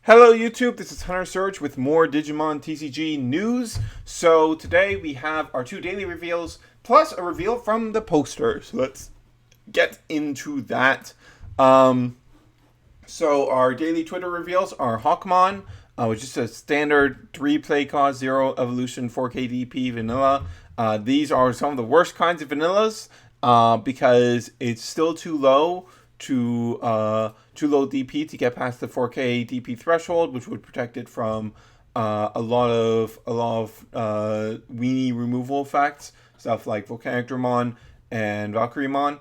Hello YouTube, this is Hunter Surge with more Digimon TCG news. So today we have our two daily reveals plus a reveal from the poster. So let's get into that. So our daily Twitter reveals are Hawkmon, which is a standard 3 play cost, 0 evolution, 4K DP vanilla. These are some of the worst kinds of vanillas because it's still too low too low DP to get past the 4K DP threshold, which would protect it from a lot of weenie removal effects, stuff like Volcanic Dramon and Valkyriemon,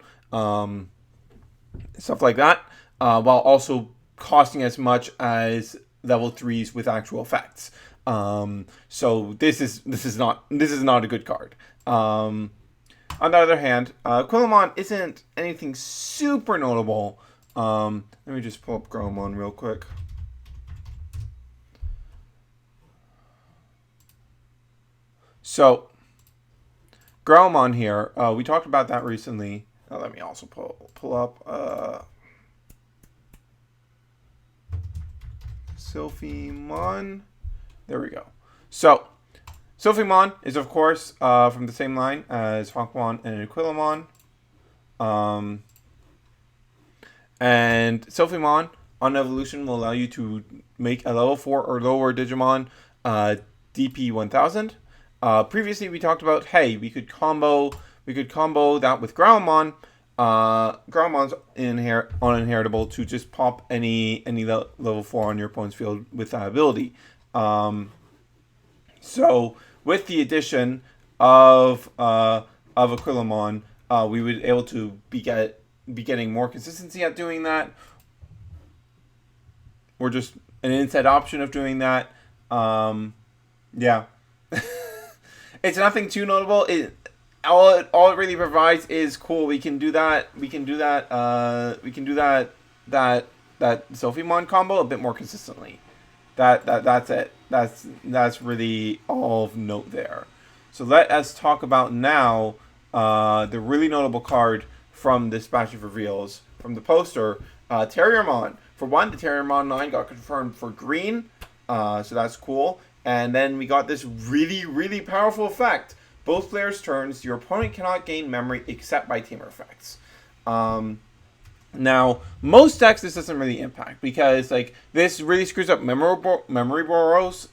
stuff like that, while also costing as much as level 3s with actual effects. So this is not a good card. On the other hand, Aquilamon isn't anything super notable. Let me just pull up Gromon real quick. So, Gromon here, we talked about that recently. Let me also pull up Sylphimon. There we go. So, Sylphimon is, of course, from the same line as Hawkmon and Aquilamon. And Sylphimon on evolution will allow you to make a level 4 or lower Digimon DP 1000. Previously, we talked about, hey, we could combo that with Growlmon. Growlmon's uninheritable to just pop any level 4 on your opponent's field with that ability. So with the addition of Aquilamon, we would be able to be getting more consistency at doing that, or just an inside option of doing that. Yeah, it's nothing too notable. All it really provides is cool. We can do that Sylphimon combo a bit more consistently. That's it. That's really all of note there. So let us talk about now the really notable card from this batch of reveals from the poster. Terriermon. For one, the Terriermon 9 got confirmed for green, so that's cool. And then we got this really powerful effect. Both players' turns, your opponent cannot gain memory except by tamer effects. Now, most decks this doesn't really impact because like this really screws up memory borrowers.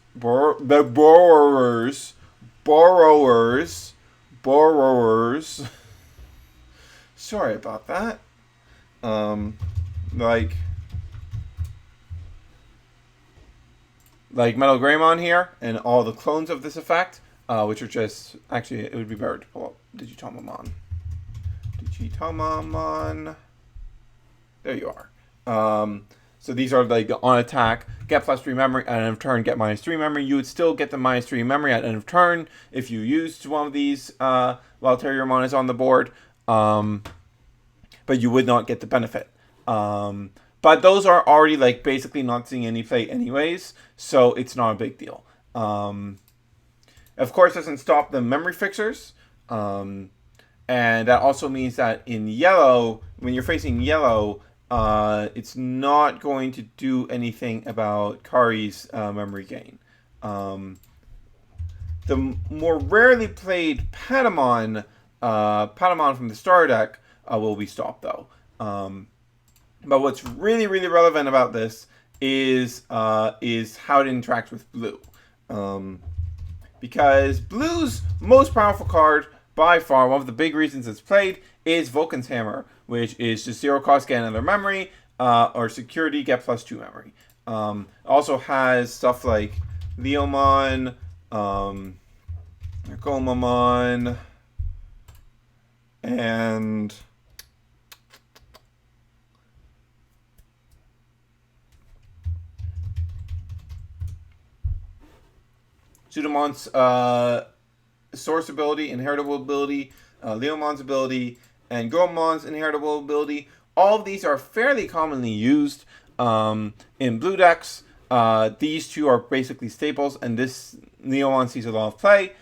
Sorry about that. Like Metal Greymon here and all the clones of this effect, which are just actually it would be better to pull up Digitomamon. There you are. So these are like on attack, get +3 memory at end of turn, get -3 memory. You would still get the -3 memory at end of turn if you used one of these while Terriermon is on the board, but you would not get the benefit. But those are already like basically not seeing any play anyways, so it's not a big deal. Of course, doesn't stop the memory fixers. And that also means that in yellow, when you're facing yellow, it's not going to do anything about Kari's memory gain. The more rarely played Patamon from the star deck will be stopped though. But what's really relevant about this is how it interacts with blue. Because blue's most powerful card by far, one of the big reasons it's played, is Vulcan's Hammer, which is just 0 cost, get another memory, or security, get +2 memory. Also has stuff like Leomon, Aquilamon, and Pseudomon's source ability, inheritable ability, Leomon's ability, and Goemon's inheritable ability. All of these are fairly commonly used in blue decks. These two are basically staples, and this Leomon sees a lot of play.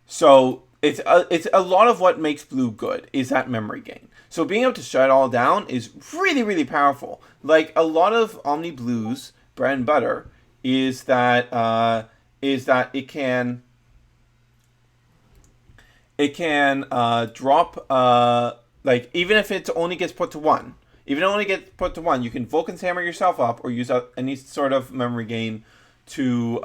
So it's a lot of what makes blue good is that memory gain. So being able to shut it all down is really, really powerful. Like a lot of Omni Blue's bread and butter is that it can drop like even if it only gets put to 1. Even if it only gets put to 1, you can Vulcan's Hammer yourself up or use any sort of memory gain to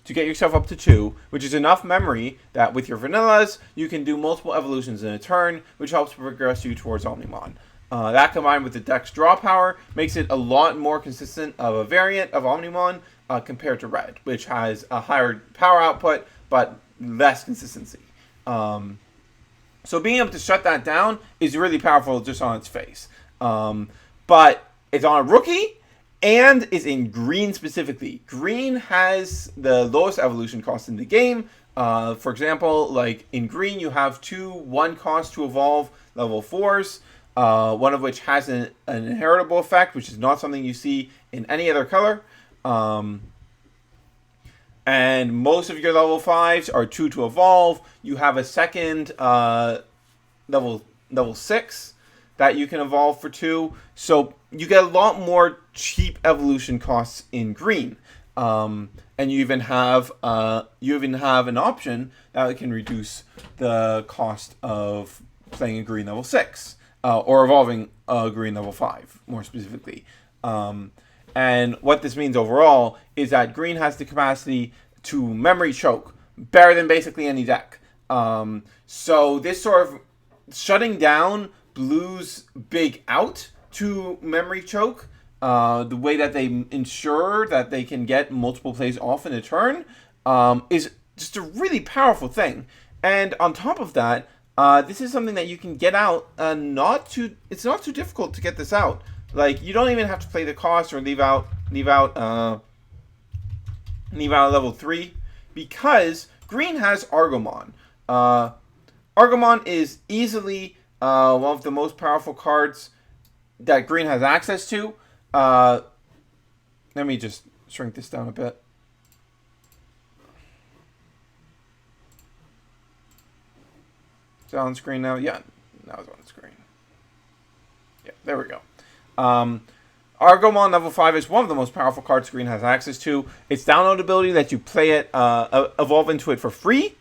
get yourself up to 2, which is enough memory that with your vanillas, you can do multiple evolutions in a turn, which helps progress you towards Omnimon. That combined with the Dex draw power makes it a lot more consistent of a variant of Omnimon compared to Red, which has a higher power output but less consistency. So being able to shut that down is really powerful just on its face. But it's on a rookie and is in green specifically. Green has the lowest evolution cost in the game. For example, like in green, you have 2 1 cost to evolve level 4s, one of which has an inheritable effect, which is not something you see in any other color. And most of your level 5s are 2 to evolve. You have a second level 6 that you can evolve for 2. So you get a lot more cheap evolution costs in green. And you even have an option that can reduce the cost of playing a green level 6 or evolving a green level 5 more specifically. And what this means overall is that green has the capacity to memory choke better than basically any deck. So this sort of shutting down blue's big out to memory choke, the way that they ensure that they can get multiple plays off in a turn, is just a really powerful thing. And on top of that, this is something that you can get out. It's not too difficult to get this out. Like you don't even have to play the cost or leave out level 3 because green has Argomon. Argomon is easily one of the most powerful cards that green has access to. Let me just shrink this down a bit. Is it on screen now? Yeah, now it's on screen. Yeah, there we go. Argomon level 5 is one of the most powerful cards green has access to. Its download ability lets you play it, evolve into it for free,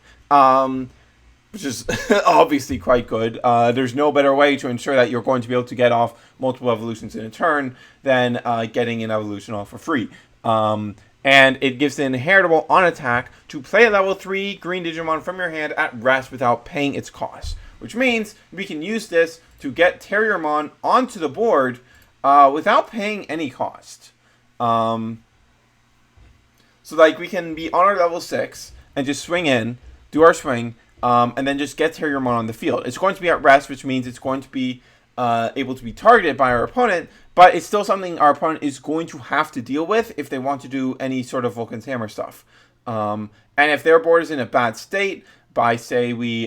which is obviously quite good. There's no better way to ensure that you're going to be able to get off multiple evolutions in a turn than getting an evolution off for free. And it gives the inheritable on attack to play a level 3 green Digimon from your hand at rest without paying its cost. Which means we can use this to get Terriermon onto the board without paying any cost. So like we can be on our level 6 and just swing in, do our swing, and then just get Terriermon on the field. It's going to be at rest, which means it's going to be able to be targeted by our opponent, but it's still something our opponent is going to have to deal with if they want to do any sort of Vulcan's Hammer stuff. And if their board is in a bad state, by they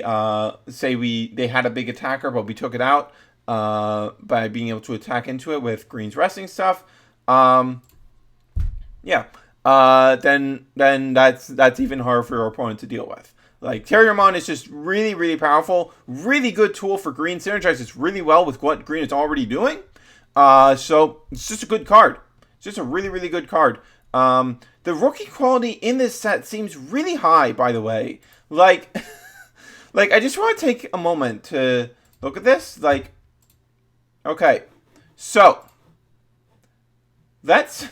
had a big attacker, but we took it out by being able to attack into it with green's resting stuff, then that's even harder for your opponent to deal with. Like Terriermon is just really, really powerful, really good tool for green, synergizes really well with what green is already doing. So it's just a good card. It's just a really, really good card. The rookie quality in this set seems really high, by the way. Like, I just want to take a moment to look at this. Like, okay, so let's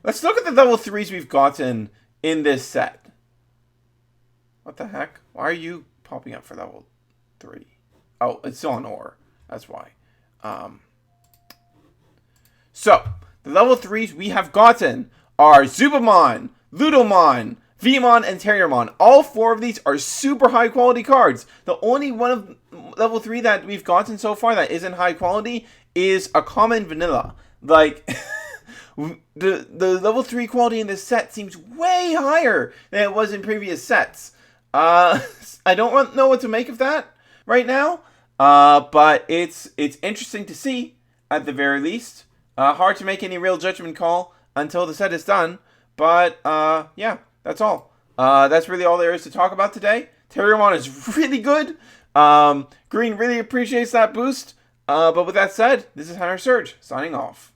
look at the level 3s we've gotten in this set. What the heck? Why are you popping up for level 3? Oh, it's on ore. That's why. So, the level 3s we have gotten are Zubamon, Ludomon, Vmon, and Terriermon. All 4 of these are super high quality cards. The only one of level 3 that we've gotten so far that isn't high quality is a common vanilla. Like, the level 3 quality in this set seems way higher than it was in previous sets. I don't know what to make of that right now, but it's interesting to see at the very least. Hard to make any real judgment call until the set is done, but yeah, that's all. That's really all there is to talk about today. Terriermon is really good. Green really appreciates that boost. But with that said, this is Hunter Surge, signing off.